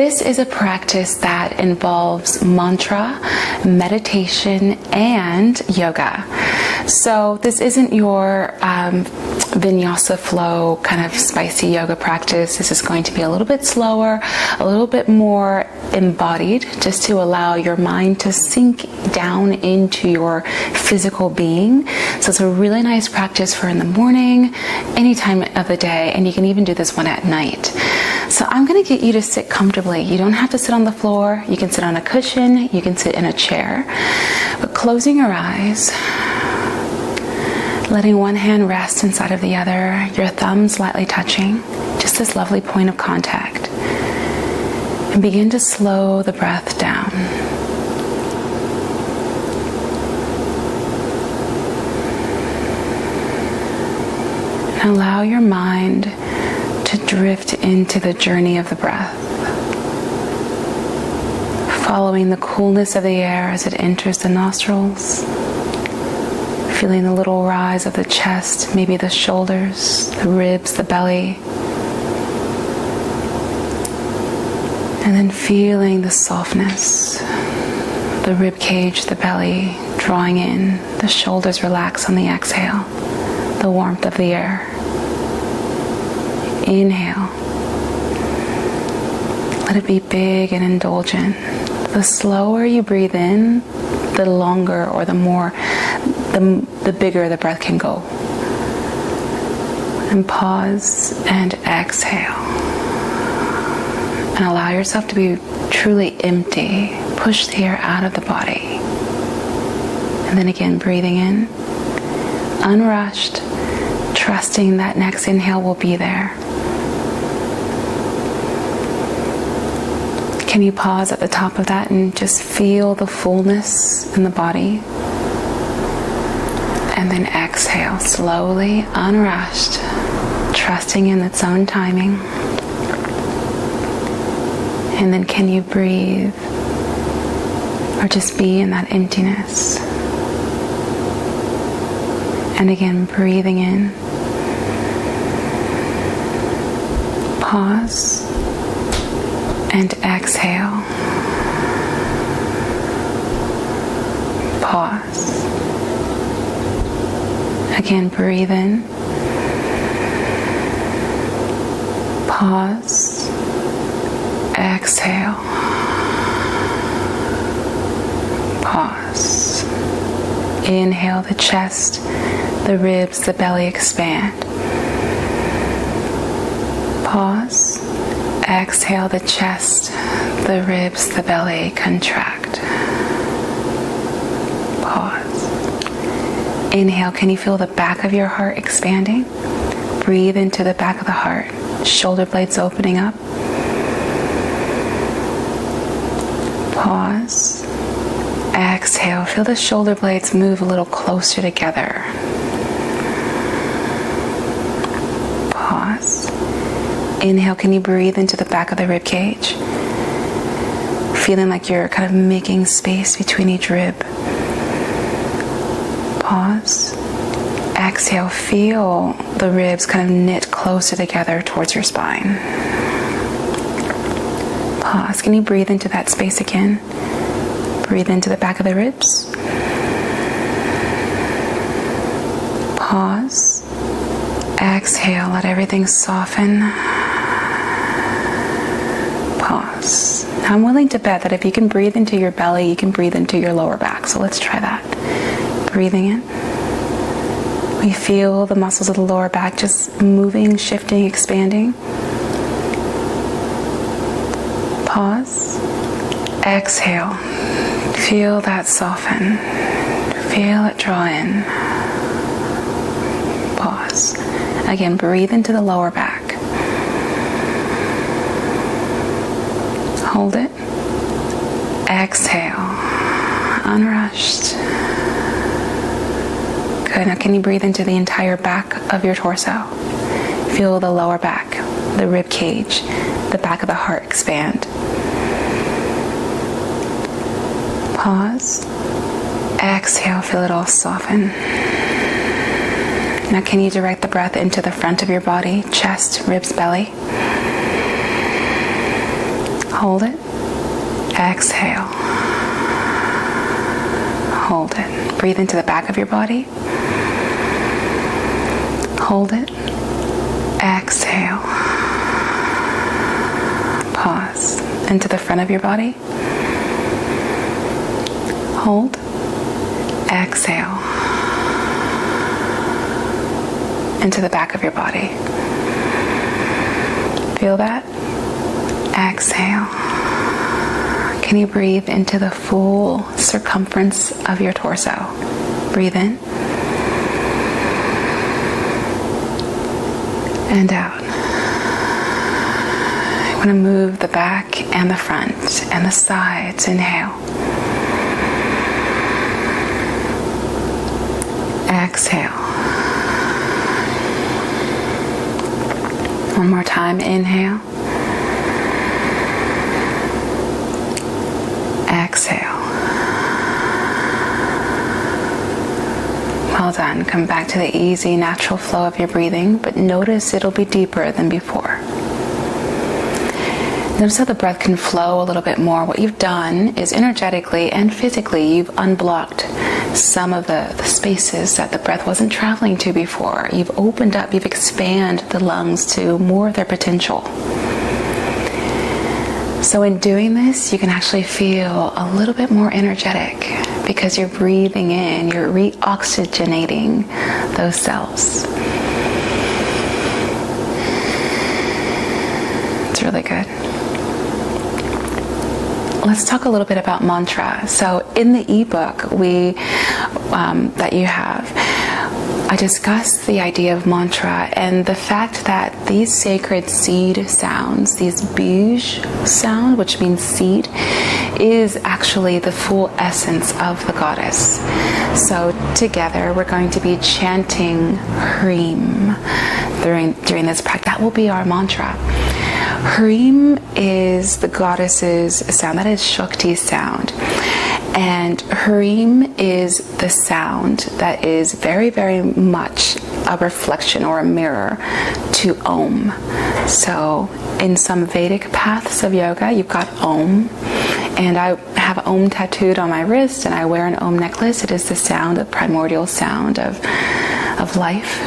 This is a practice that involves mantra, meditation, and yoga. So this isn't your vinyasa flow kind of spicy yoga practice. This is going to be a little bit slower, a little bit more embodied, just to allow your mind to sink down into your physical being. So it's a really nice practice for in the morning, any time of the day, and you can even do this one at night. So I'm going to get you to sit comfortably. You don't have to sit on the floor. You can sit on a cushion. You can sit in a chair. But closing your eyes, letting one hand rest inside of the other, your thumbs lightly touching, just this lovely point of contact. And begin to slow the breath down. And allow your mind to drift into the journey of the breath, following the coolness of the air as it enters the nostrils, feeling the little rise of the chest, maybe the shoulders, the ribs, the belly, and then feeling the softness, the rib cage, the belly drawing in, the shoulders relax on the exhale, the warmth of the air. Inhale. Let it be big and indulgent. The slower you breathe in, the longer or the bigger the breath can go. And pause and exhale. And allow yourself to be truly empty. Push the air out of the body. And then again, breathing in, unrushed, trusting that next inhale will be there. Can you pause at the top of that and just feel the fullness in the body? And then exhale slowly, unrushed, trusting in its own timing. And then can you breathe or just be in that emptiness? And again, breathing in. Pause. And exhale. Pause. Again, breathe in. Pause. Exhale. Pause. Inhale, the chest, the ribs, the belly expand. Pause. Exhale, the chest, the ribs, the belly contract. Pause. Inhale, can you feel the back of your heart expanding? Breathe into the back of the heart, shoulder blades opening up. Pause. Exhale, feel the shoulder blades move a little closer together. Pause. Inhale, can you breathe into the back of the rib cage? Feeling like you're kind of making space between each rib. Pause. Exhale, feel the ribs kind of knit closer together towards your spine. Pause. Can you breathe into that space again? Breathe into the back of the ribs. Pause. Exhale, let everything soften. Pause. Now I'm willing to bet that if you can breathe into your belly, you can breathe into your lower back. So let's try that. Breathing in. We feel the muscles of the lower back just moving, shifting, expanding. Pause. Exhale. Feel that soften. Feel it draw in. Pause. Again, breathe into the lower back. Hold it. Exhale. Unrushed. Good. Now can you breathe into the entire back of your torso? Feel the lower back, the rib cage, the back of the heart expand. Pause. Exhale, feel it all soften. Now can you direct the breath into the front of your body, chest, ribs, belly? Hold it. Exhale. Hold it. Breathe into the back of your body. Hold it. Exhale. Pause. Into the front of your body. Hold. Exhale. Into the back of your body. Feel that? Exhale. Can you breathe into the full circumference of your torso? Breathe in. And out. I want to move the back and the front and the sides. Inhale. Exhale. One more time. Inhale. Exhale. Well done. Come back to the easy, natural flow of your breathing, but notice it'll be deeper than before. Notice how the breath can flow a little bit more. What you've done is energetically and physically, you've unblocked some of the spaces that the breath wasn't traveling to before. You've opened up, you've expanded the lungs to more of their potential. So in doing this, you can actually feel a little bit more energetic because you're breathing in, you're reoxygenating those cells. It's really good. Let's talk a little bit about mantra. So in the ebook that you have, I discussed the idea of mantra and the fact that these sacred seed sounds, these bij sound, which means seed, is actually the full essence of the goddess. So together we're going to be chanting Hreem during this practice. That will be our mantra. Hreem is the goddess's sound. That is Shakti's sound. And Hreem is the sound that is very, very much a reflection or a mirror to Om. So in some Vedic paths of yoga, you've got Om. And I have Om tattooed on my wrist, and I wear an Om necklace. It is the sound, the primordial sound of life.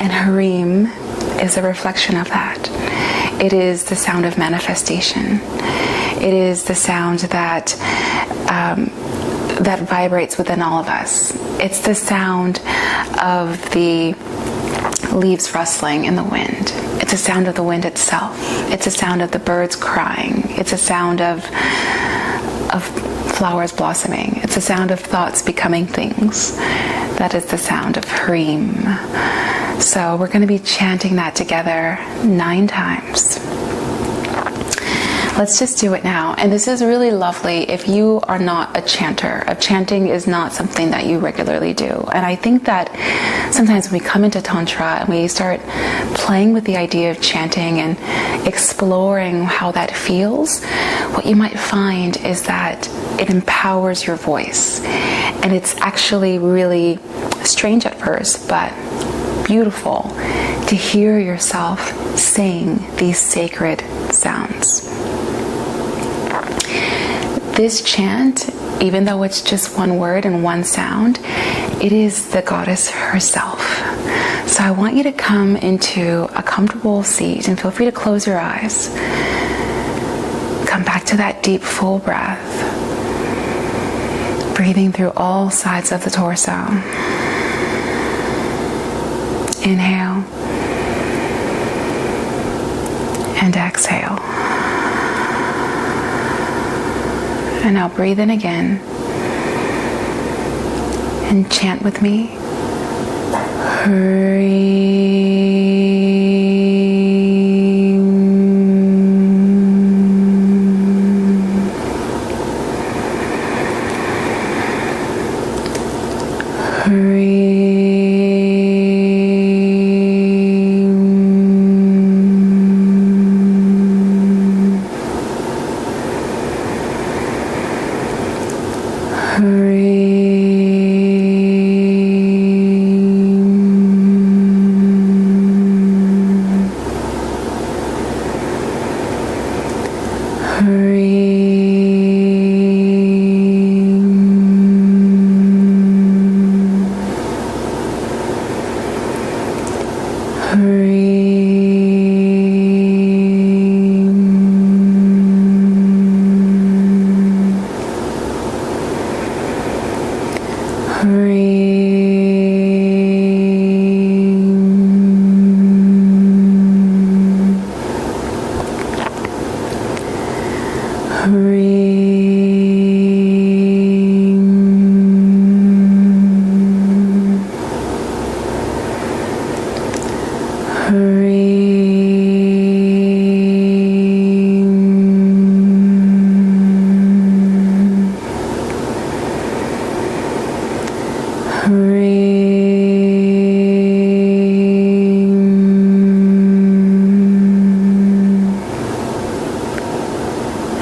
And Hreem is a reflection of that. It is the sound of manifestation. It is the sound that vibrates within all of us. It's the sound of the leaves rustling in the wind. It's a sound of the wind itself. It's a sound of the birds crying. It's a sound of flowers blossoming. It's a sound of thoughts becoming things. That is the sound of Hreem. So we're going to be chanting that together 9 times. Let's just do it now. And this is really lovely if you are not a chanter. Chanting is not something that you regularly do. And I think that sometimes when we come into Tantra and we start playing with the idea of chanting and exploring how that feels, what you might find is that it empowers your voice. And it's actually really strange at first, but beautiful to hear yourself sing these sacred sounds. This chant, even though it's just one word and one sound, it is the goddess herself. So I want you to come into a comfortable seat and feel free to close your eyes. Come back to that deep, full breath. Breathing through all sides of the torso. Inhale. And exhale. And now breathe in again. And chant with me.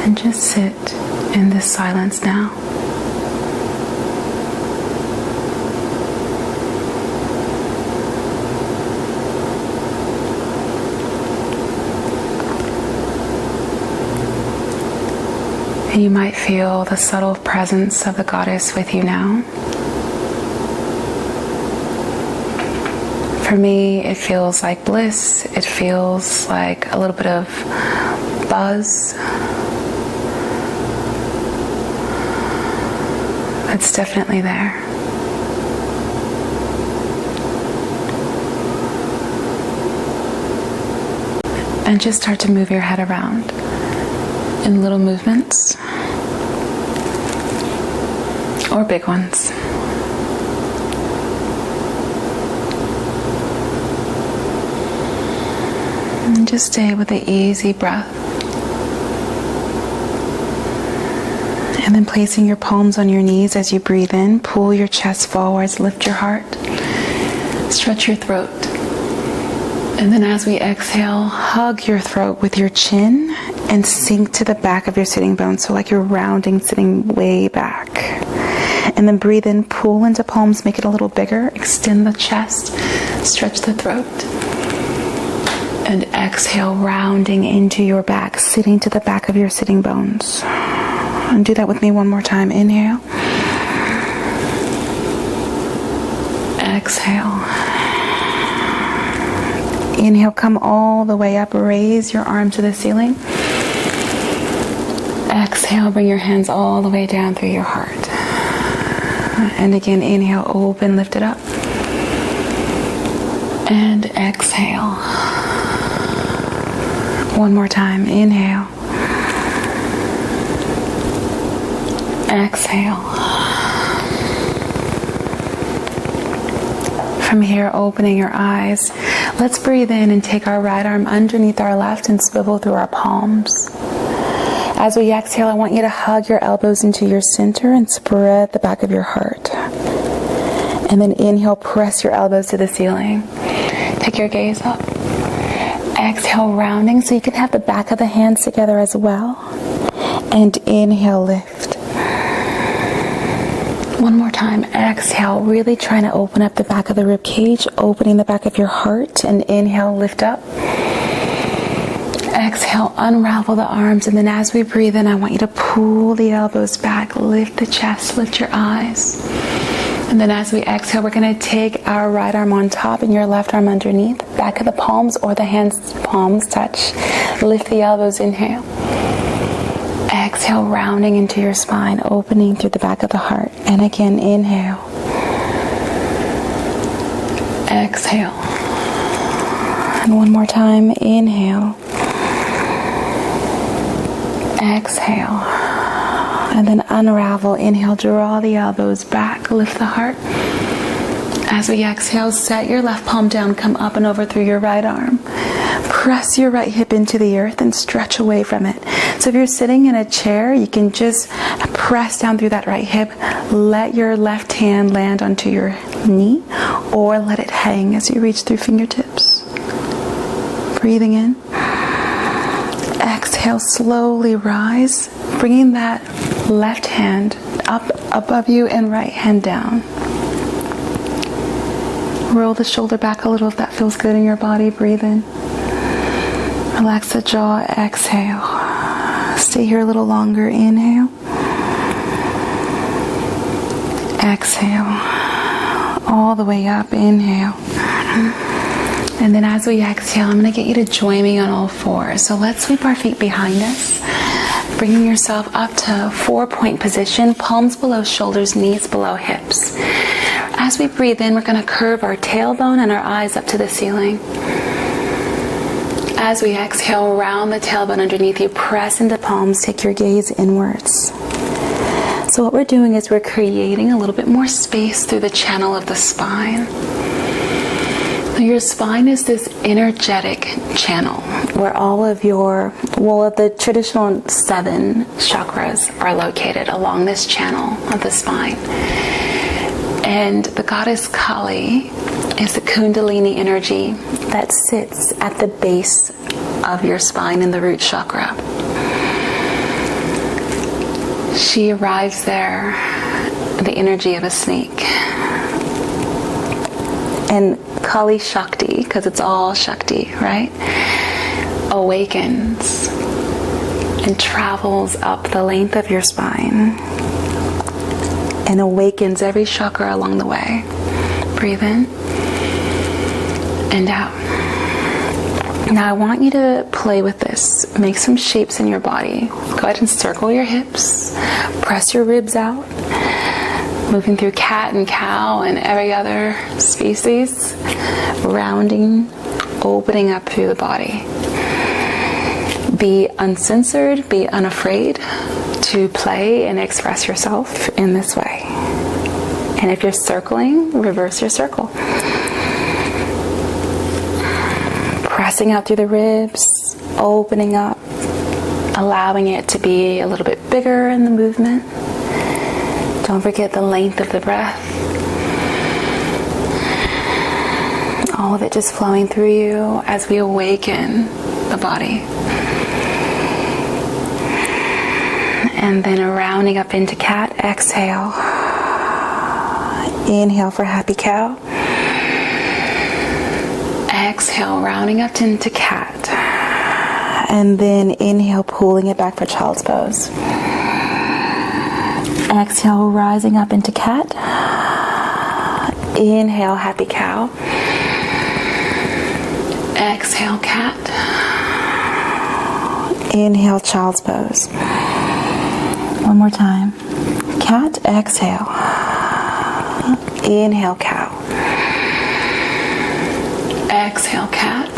And just sit in this silence now. And you might feel the subtle presence of the goddess with you now. For me, it feels like bliss. It feels like a little bit of buzz. It's definitely there. And just start to move your head around in little movements or big ones. And just stay with the easy breath. And then placing your palms on your knees as you breathe in, pull your chest forwards, lift your heart, stretch your throat. And then as we exhale, hug your throat with your chin and sink to the back of your sitting bones. So like you're rounding, sitting way back. And then breathe in, pull into palms, make it a little bigger, extend the chest, stretch the throat. And exhale, rounding into your back, sitting to the back of your sitting bones. And do that with me one more time. Inhale. Exhale. Inhale, come all the way up, raise your arm to the ceiling. Exhale, bring your hands all the way down through your heart. And again, inhale, open, lift it up. And exhale. One more time, inhale. Exhale. From here, opening your eyes. Let's breathe in and take our right arm underneath our left and swivel through our palms. As we exhale, I want you to hug your elbows into your center and spread the back of your heart. And then inhale, press your elbows to the ceiling. Take your gaze up. Exhale, rounding, so you can have the back of the hands together as well. And inhale, lift. One more time, exhale, really trying to open up the back of the rib cage, opening the back of your heart, and inhale, lift up. Exhale, unravel the arms, and then as we breathe in, I want you to pull the elbows back, lift the chest, lift your eyes. And then as we exhale, we're going to take our right arm on top and your left arm underneath, back of the palms or the hands, palms touch. Lift the elbows, inhale. Exhale, rounding into your spine, opening through the back of the heart. And again, inhale. Exhale. And one more time, inhale. Exhale. And then unravel, inhale, draw the elbows back, lift the heart. As we exhale, set your left palm down, come up and over through your right arm. Press your right hip into the earth and stretch away from it. So if you're sitting in a chair, you can just press down through that right hip. Let your left hand land onto your knee or let it hang as you reach through fingertips. Breathing in. Exhale, slowly rise, bringing that left hand up above you and right hand down. Roll the shoulder back a little if that feels good in your body. Breathe in. Relax the jaw. Exhale. Stay here a little longer. Inhale. Exhale. All the way up. Inhale. And then as we exhale, I'm going to get you to join me on all fours. So let's sweep our feet behind us, bringing yourself up to 4-point position, palms below shoulders, knees below hips. As we breathe in, we're going to curve our tailbone and our eyes up to the ceiling. As we exhale, round the tailbone underneath you, press into palms, take your gaze inwards. So what we're doing is we're creating a little bit more space through the channel of the spine. Your spine is this energetic channel where all of the traditional 7 chakras are located along this channel of the spine. And the goddess Kali is the Kundalini energy that sits at the base of your spine in the root chakra. She arrives there, the energy of a snake. And Kali Shakti, because it's all Shakti, right? Awakens and travels up the length of your spine and awakens every chakra along the way. Breathe in and out. Now I want you to play with this. Make some shapes in your body. Go ahead and circle your hips. Press your ribs out. Moving through cat and cow and every other species. Rounding, opening up through the body. Be uncensored, be unafraid to play and express yourself in this way. And if you're circling, reverse your circle. Pressing out through the ribs, opening up, allowing it to be a little bit bigger in the movement. Don't forget the length of the breath. All of it just flowing through you as we awaken the body. And then rounding up into cat, exhale. Inhale for happy cow. Exhale, rounding up into cat. And then inhale, pulling it back for child's pose. Exhale, rising up into cat. Inhale, happy cow. Exhale, cat. Inhale, child's pose. One more time. Cat, exhale. Inhale, cow. Exhale, cat.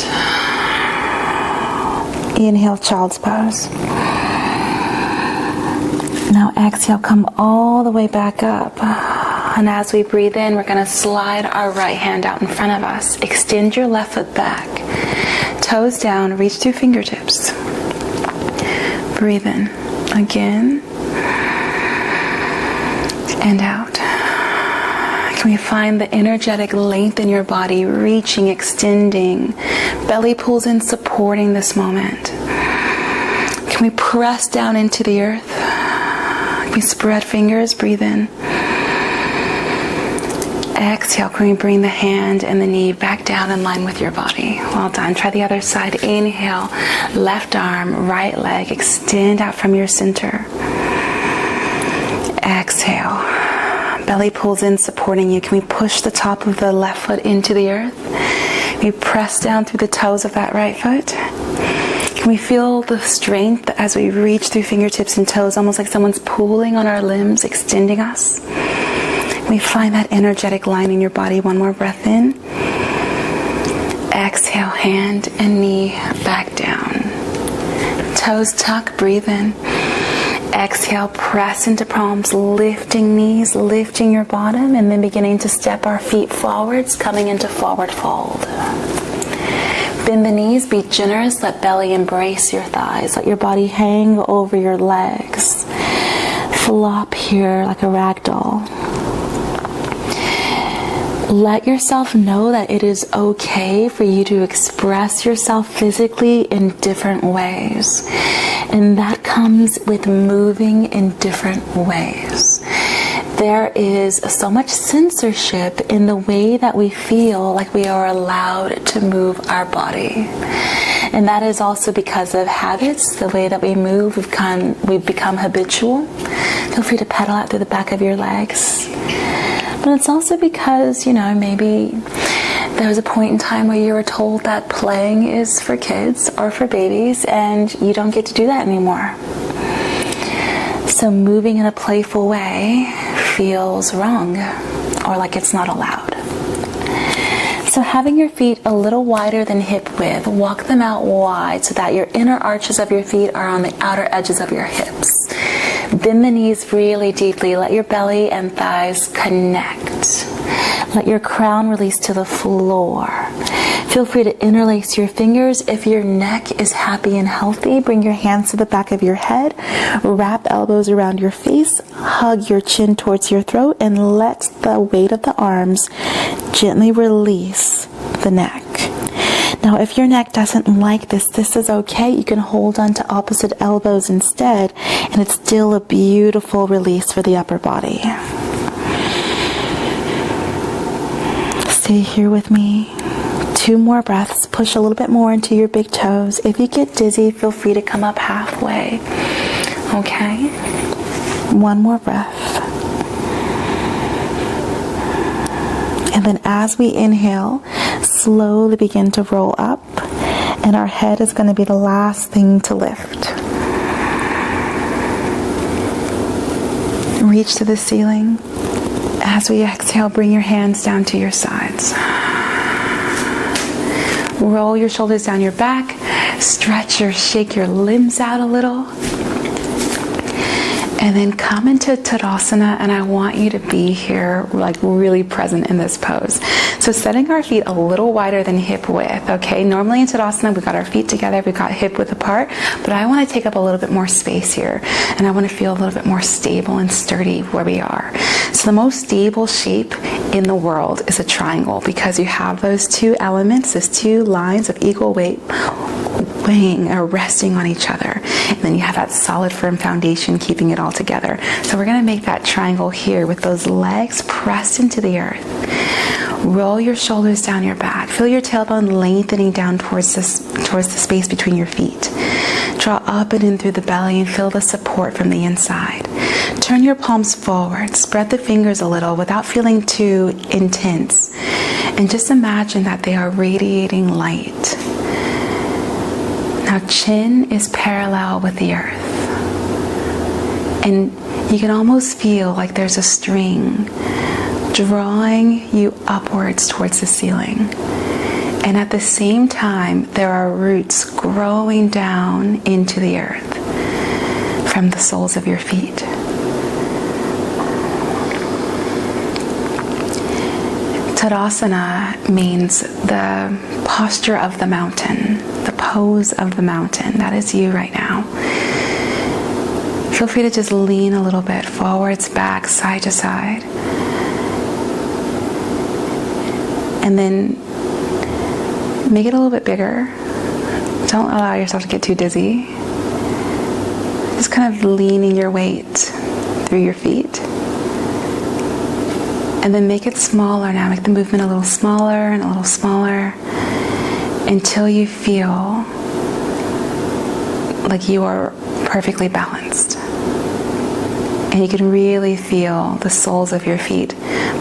Inhale, child's pose. Now exhale, come all the way back up. And as we breathe in, we're going to slide our right hand out in front of us. Extend your left foot back. Toes down, reach through fingertips. Breathe in. Again. And out. Can we find the energetic length in your body, reaching, extending. Belly pulls in, supporting this moment. Can we press down into the earth? Can we spread fingers? Breathe in. Exhale. Can we bring the hand and the knee back down in line with your body? Well done. Try the other side. Inhale. Left arm, right leg. Extend out from your center. Exhale. Belly pulls in, supporting you. Can we push the top of the left foot into the earth? Can we press down through the toes of that right foot? Can we feel the strength as we reach through fingertips and toes, almost like someone's pulling on our limbs, extending us? Can we find that energetic line in your body? One more breath in. Exhale, hand and knee back down. Toes tuck, breathe in. Exhale, press into palms, lifting knees, lifting your bottom, and then beginning to step our feet forwards, coming into forward fold. Bend the knees, be generous, let belly embrace your thighs, let your body hang over your legs. Flop here like a rag doll. Let yourself know that it is okay for you to express yourself physically in different ways. And that comes with moving in different ways. There is so much censorship in the way that we feel like we are allowed to move our body. And that is also because of habits, the way that we move, we've become habitual. Feel free to pedal out through the back of your legs. But it's also because, maybe there was a point in time where you were told that playing is for kids or for babies, and you don't get to do that anymore. So moving in a playful way feels wrong, or like it's not allowed. So having your feet a little wider than hip width, walk them out wide so that your inner arches of your feet are on the outer edges of your hips. Bend the knees really deeply. Let your belly and thighs connect. Let your crown release to the floor. Feel free to interlace your fingers. If your neck is happy and healthy, bring your hands to the back of your head. Wrap elbows around your face. Hug your chin towards your throat and let the weight of the arms gently release the neck. Now, if your neck doesn't like this is okay. You can hold on to opposite elbows instead, and it's still a beautiful release for the upper body. Stay here with me. 2 more breaths. Push a little bit more into your big toes. If you get dizzy, feel free to come up halfway. Okay? 1 more breath. And then as we inhale, slowly begin to roll up, and our head is going to be the last thing to lift. Reach to the ceiling. As we exhale, bring your hands down to your sides. Roll your shoulders down your back. Stretch or shake your limbs out a little. And then come into Tadasana, and I want you to be here, like really present in this pose. So setting our feet a little wider than hip width, okay? Normally in Tadasana, we've got our feet together, we've got hip width apart, but I want to take up a little bit more space here, and I want to feel a little bit more stable and sturdy where we are. So the most stable shape in the world is a triangle, because you have those 2 elements, those 2 lines of equal weight weighing or resting on each other, and then you have that solid firm foundation keeping it all together. So we're going to make that triangle here with those legs pressed into the earth. Roll your shoulders down your back. Feel your tailbone lengthening down towards the space between your feet. Draw up and in through the belly and feel the support from the inside. Turn your palms forward. Spread the fingers a little without feeling too intense. And just imagine that they are radiating light. Now, chin is parallel with the earth. And you can almost feel like there's a string drawing you upwards towards the ceiling. And at the same time, there are roots growing down into the earth from the soles of your feet. Tadasana means the posture of the mountain, the pose of the mountain. That is you right now. Feel free to just lean a little bit forwards, back, side to side. And then make it a little bit bigger. Don't allow yourself to get too dizzy. Just kind of leaning your weight through your feet. And then make it smaller now. Make the movement a little smaller and a little smaller until you feel like you are perfectly balanced. And you can really feel the soles of your feet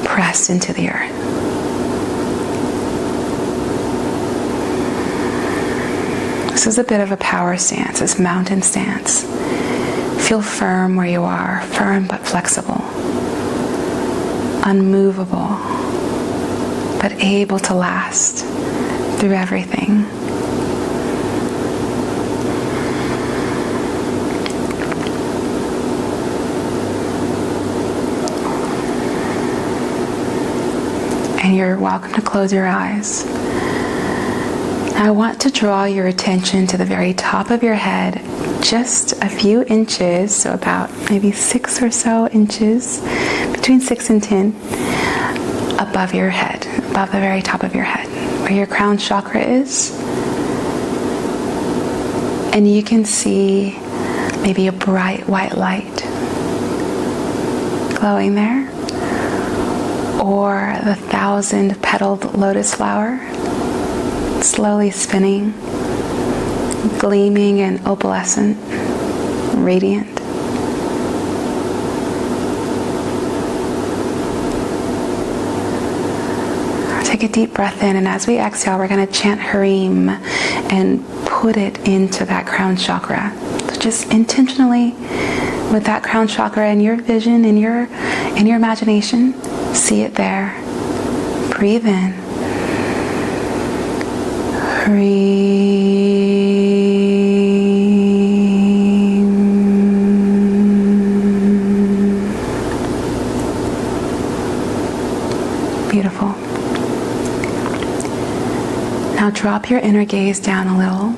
pressed into the earth. This is a bit of a power stance, this mountain stance. Feel firm where you are, firm but flexible. Unmovable, but able to last through everything. And you're welcome to close your eyes. I want to draw your attention to the very top of your head, just a few inches, so about maybe 6 or so inches, between 6 and 10, above your head, above the very top of your head, where your crown chakra is. And you can see maybe a bright white light glowing there, or the 1,000-petaled lotus flower slowly spinning gleaming and opalescent, radiant. Take a deep breath in, and as we exhale, we're going to chant Harim and put it into that crown chakra. So just intentionally, with that crown chakra in your vision, in your imagination, see it there. Breathe in. Beautiful. Now drop your inner gaze down a little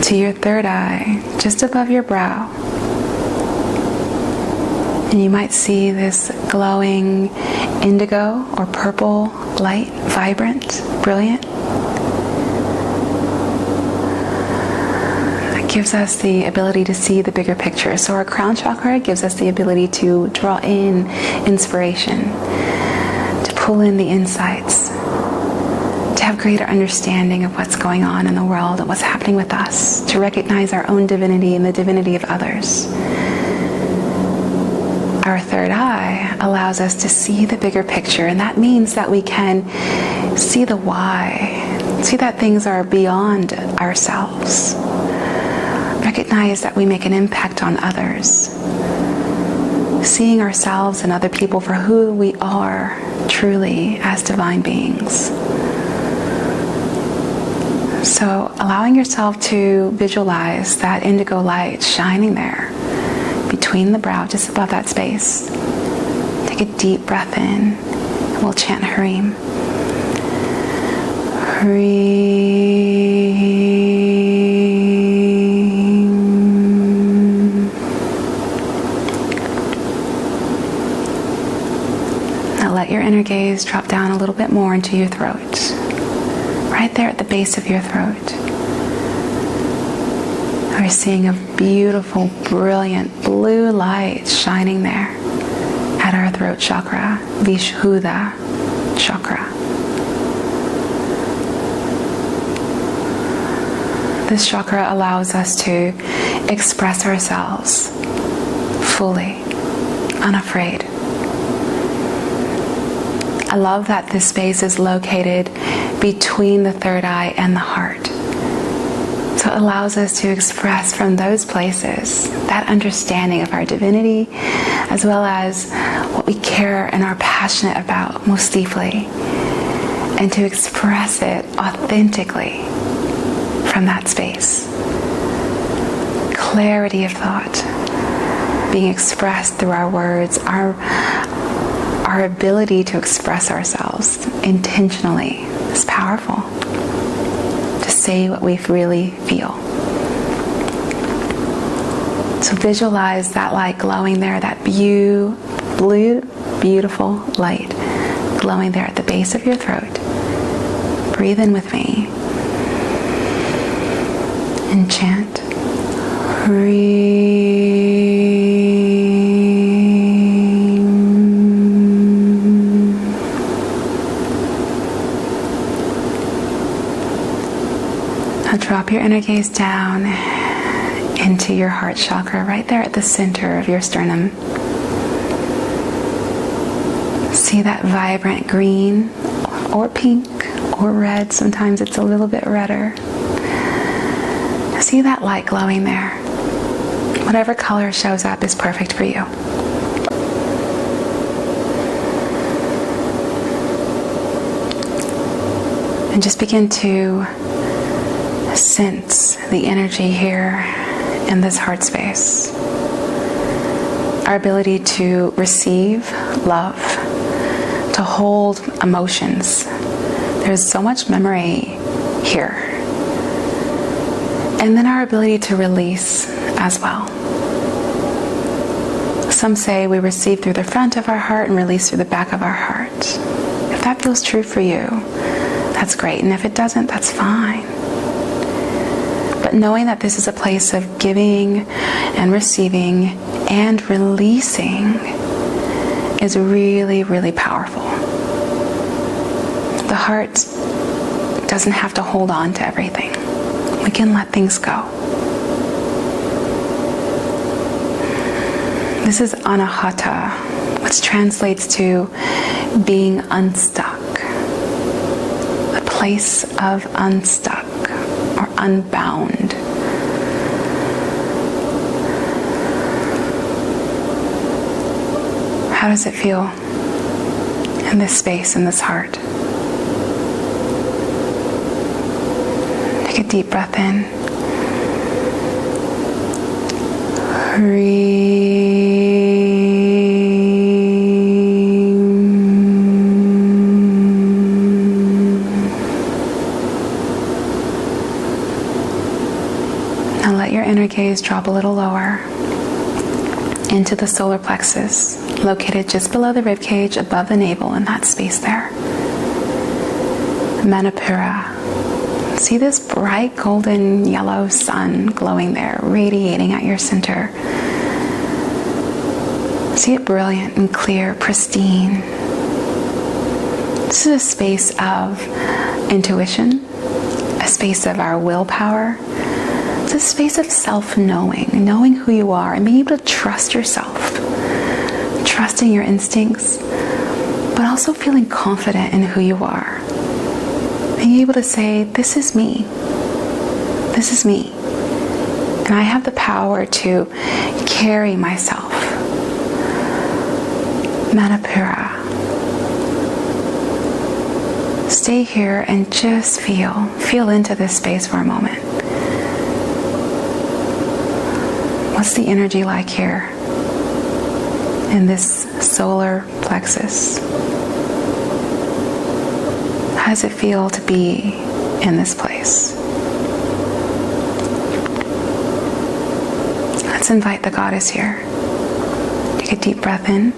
to your third eye, just above your brow. And you might see this glowing indigo or purple light, vibrant, brilliant. It gives us the ability to see the bigger picture. So our crown chakra gives us the ability to draw in inspiration, to pull in the insights, to have greater understanding of what's going on in the world and what's happening with us, to recognize our own divinity and the divinity of others. Our third eye allows us to see the bigger picture, and that means that we can see the why, see that things are beyond ourselves, recognize that we make an impact on others, seeing ourselves and other people for who we are truly as divine beings. So allowing yourself to visualize that indigo light shining there between the brow, just above that space. Take a deep breath in, and we'll chant Harim. Harim. Now let your inner gaze drop down a little bit more into your throat, right there at the base of your throat. We're seeing a beautiful, brilliant blue light shining there at our throat chakra, Vishuddha chakra. This chakra allows us to express ourselves fully, unafraid. I love that this space is located between the third eye and the heart. So it allows us to express from those places that understanding of our divinity, as well as what we care and are passionate about most deeply, and to express it authentically from that space. Clarity of thought being expressed through our words, our ability to express ourselves intentionally is powerful. Say what we really feel. So visualize that light glowing there, that blue, beautiful light glowing there at the base of your throat. Breathe in with me and chant Now drop your inner gaze down into your heart chakra, right there at the center of your sternum. See that vibrant green or pink or red. Sometimes it's a little bit redder. See that light glowing there. Whatever color shows up is perfect for you. And just begin to sense the energy here in this heart space. Our ability to receive love, to hold emotions. There's so much memory here. And then our ability to release as well. Some say we receive through the front of our heart and release through the back of our heart. If that feels true for you, that's great. And if it doesn't, that's fine. But knowing that this is a place of giving and receiving and releasing is really, really powerful. The heart doesn't have to hold on to everything. we can let things go. This is anahata, which translates to being unstuck, a place of unstuck or unbound. How does it feel in this space, in this heart? Take a deep breath in. Now let your inner gaze drop a little lower into the solar plexus, located just below the ribcage, above the navel, in that space there. Manipura. See this bright golden yellow sun glowing there, radiating at your center. See it brilliant and clear, pristine. This is a space of intuition, a space of our willpower. It's a space of self-knowing, knowing who you are and being able to trust yourself, trusting your instincts, but also feeling confident in who you are. Being able to say, this is me. This is me. And I have the power to carry myself. Manipura. Stay here and just feel into this space for a moment. What's the energy like here in this solar plexus? How does it feel to be in this place? Let's invite the goddess here. Take a deep breath in.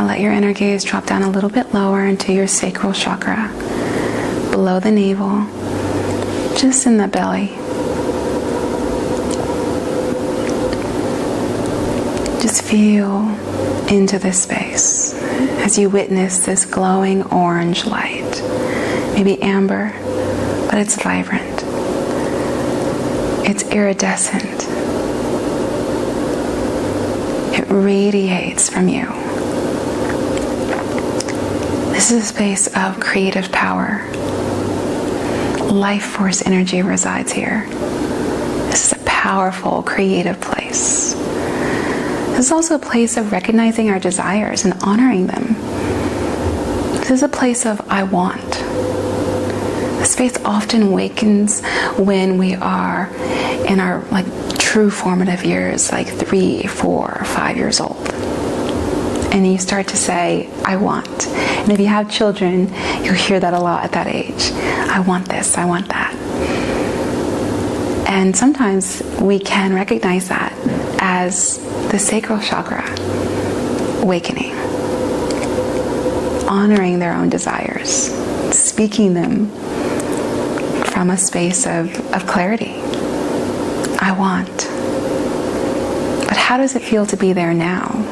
Let your inner gaze drop down a little bit lower into your sacral chakra, below the navel, just in the belly. Just feel into this space as you witness this glowing orange light. Maybe amber, but it's vibrant. It's iridescent. It radiates from you. This is a space of creative power. Life force energy resides here. This is a powerful, creative place. This is also a place of recognizing our desires and honoring them. This is a place of I want. The space often awakens when we are in our true formative years, 3, 4, 5 years old. And you start to say, I want. And if you have children, you'll hear that a lot at that age. I want this, I want that. And sometimes we can recognize that as the sacral chakra awakening. Honoring their own desires. Speaking them from a space of clarity. I want. But how does it feel to be there now?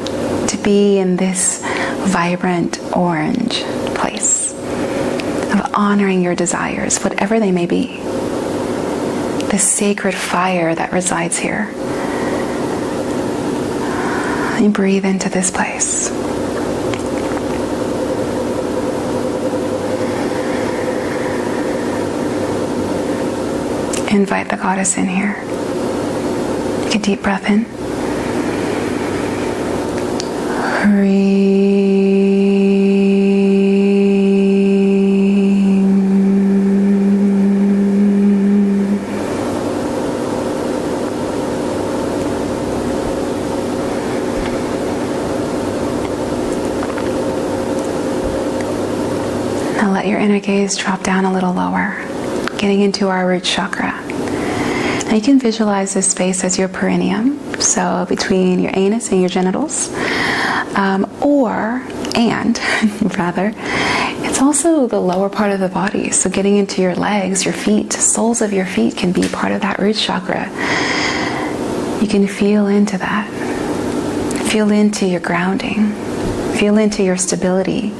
To be in this vibrant orange place of honoring your desires, whatever they may be. This sacred fire that resides here. And breathe into this place. Invite the goddess in here. Take a deep breath in. Now let your inner gaze drop down a little lower, getting into our root chakra. Now you can visualize this space as your perineum, so between your anus and your genitals, or And rather, it's also the lower part of the body. So getting into your legs, your feet, soles of your feet can be part of that root chakra. You can feel into that. Feel into your grounding. Feel into your stability.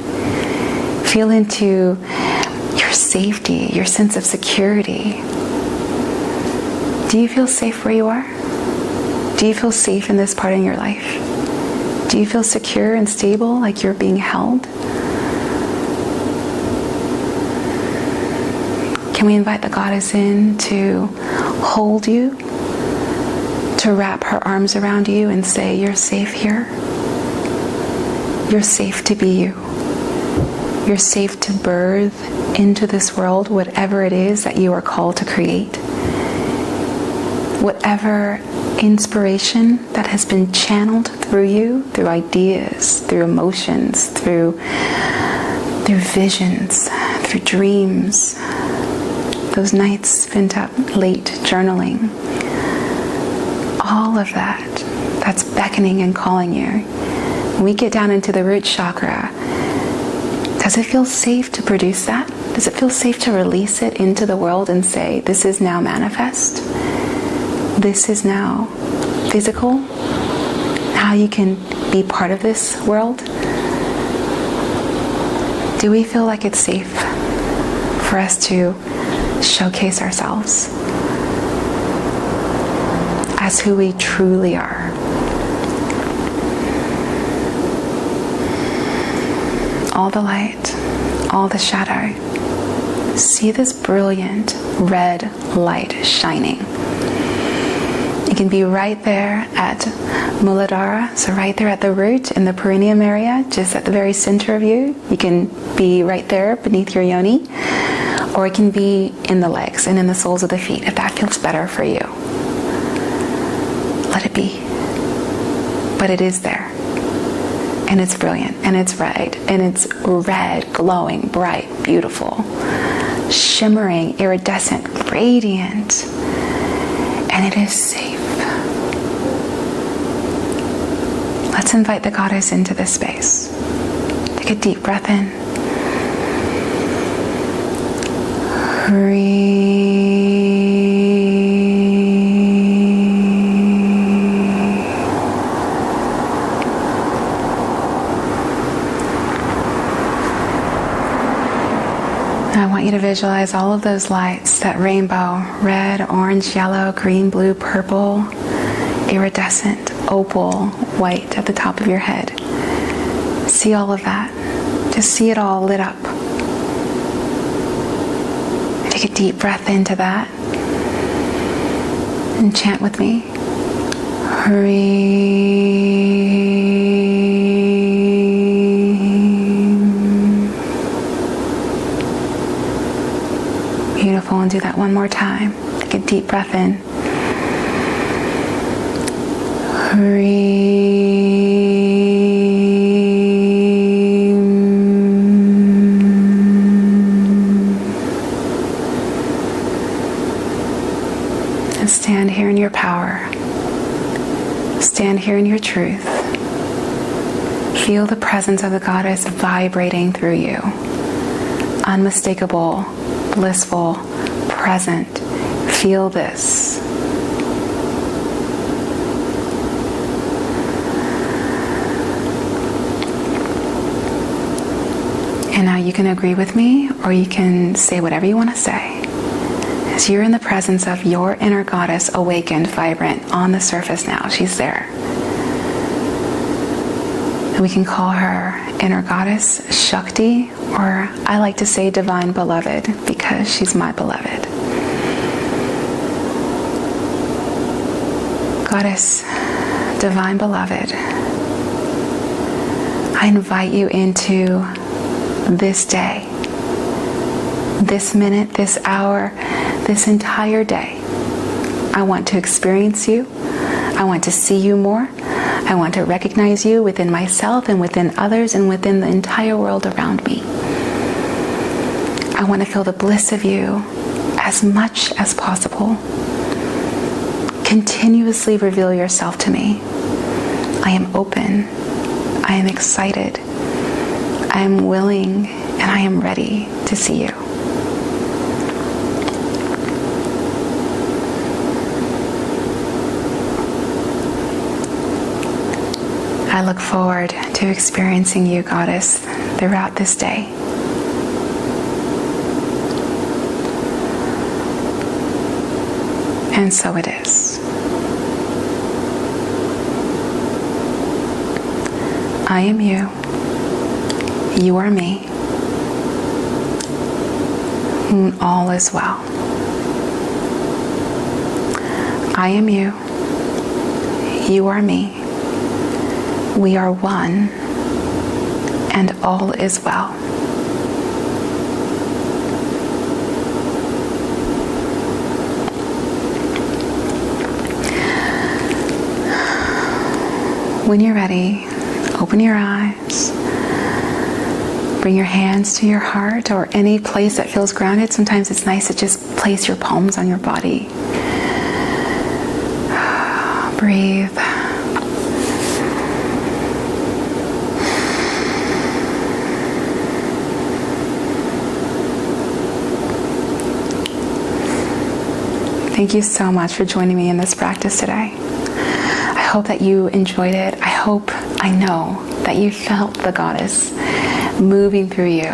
Feel into your safety, your sense of security. Do you feel safe where you are? Do you feel safe in this part in your life? Do you feel secure and stable, like you're being held? Can we invite the goddess in to hold you, to wrap her arms around you and say, you're safe here. You're safe to be you. You're safe to birth into this world whatever it is that you are called to create. Whatever inspiration that has been channeled through you, through ideas, through emotions, through visions, through dreams, those nights spent up late journaling, all of that's beckoning and calling you. When we get down into the root chakra, does it feel safe to produce that? Does it feel safe to release it into the world and say, this is now manifest? This is now physical? How you can be part of this world? Do we feel like it's safe for us to showcase ourselves as who we truly are? All the light, all the shadow. See this brilliant red light shining. It can be right there at Muladhara, so right there at the root in the perineum area, just at the very center of you. You can be right there beneath your yoni, or it can be in the legs and in the soles of the feet, if that feels better for you. Let it be. But it is there. And it's brilliant, and it's red, glowing, bright, beautiful, shimmering, iridescent, radiant, and it is safe. Let's invite the goddess into this space. Take a deep breath in. I want you to visualize all of those lights, that rainbow, red, orange, yellow, green, blue, purple, iridescent, opal, white at the top of your head. See all of that. Just see it all lit up. Take a deep breath into that and chant with me. Beautiful, and do that one more time. Take a deep breath in. And stand here in your power. Stand here in your truth. Feel the presence of the goddess vibrating through you. Unmistakable, blissful, present. Feel this. And now you can agree with me, or you can say whatever you want to say. As you're in the presence of your inner goddess, awakened, vibrant, on the surface now. She's there. And we can call her Inner Goddess Shakti, or I like to say Divine Beloved, because she's my beloved. Goddess, Divine Beloved, I invite you into this day, this minute, this hour, this entire day. I want to experience you. I want to see you more. I want to recognize you within myself and within others and within the entire world around me. I want to feel the bliss of you as much as possible. Continuously reveal yourself to me. I am open. I am excited. I am willing and I am ready to see you. I look forward to experiencing you, Goddess, throughout this day. And so it is. I am you. You are me. And all is well. I am you. You are me. We are one, and all is well. When you're ready, open your eyes. Bring your hands to your heart or any place that feels grounded. Sometimes it's nice to just place your palms on your body. Breathe. Thank you so much for joining me in this practice today. I hope that you enjoyed it. I know that you felt the Goddess moving through you.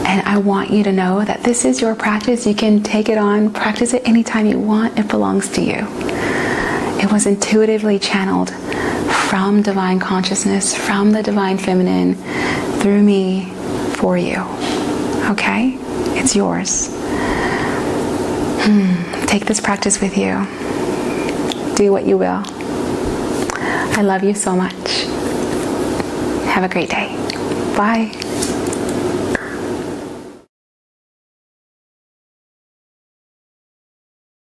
And I want you to know that this is your practice. You can take it on, practice it anytime you want. It belongs to you. It was intuitively channeled from divine consciousness, from the divine feminine, through me, for you. Okay? It's yours. Take this practice with you. Do what you will. I love you so much. Have a great day. Bye.